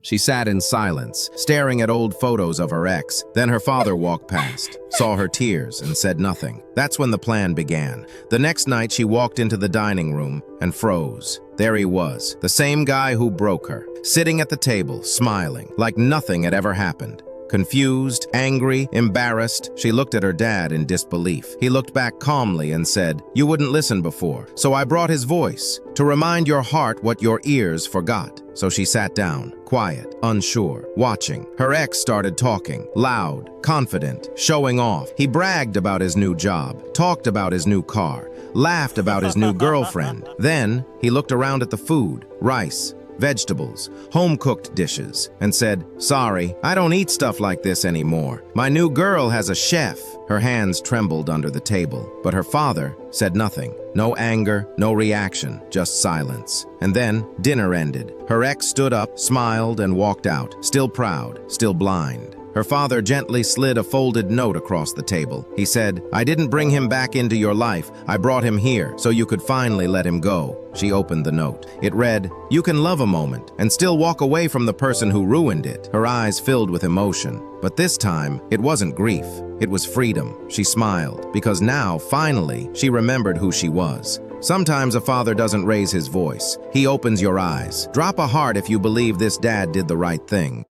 She sat in silence, staring at old photos of her ex. Then her father walked past, saw her tears, and said nothing. That's when the plan began. The next night, she walked into the dining room and froze. There he was, the same guy who broke her, sitting at the table, smiling, like nothing had ever happened. Confused, angry, embarrassed, she looked at her dad in disbelief. He looked back calmly and said, "You wouldn't listen before, so I brought his voice, to remind your heart what your ears forgot." So she sat down, quiet, unsure, watching. Her ex started talking, loud, confident, showing off. He bragged about his new job, talked about his new car, laughed about his new girlfriend. Then he looked around at the food, rice, vegetables, home-cooked dishes, and said, "Sorry, I don't eat stuff like this anymore. My new girl has a chef." Her hands trembled under the table, but her father said nothing. No anger, no reaction, just silence. And then dinner ended. Her ex stood up, smiled, and walked out, still proud, still blind. Her father gently slid a folded note across the table. He said, "I didn't bring him back into your life. I brought him here so you could finally let him go." She opened the note. It read, "You can love a moment and still walk away from the person who ruined it." Her eyes filled with emotion. But this time, it wasn't grief. It was freedom. She smiled, because now, finally, she remembered who she was. Sometimes a father doesn't raise his voice. He opens your eyes. Drop a heart if you believe this dad did the right thing.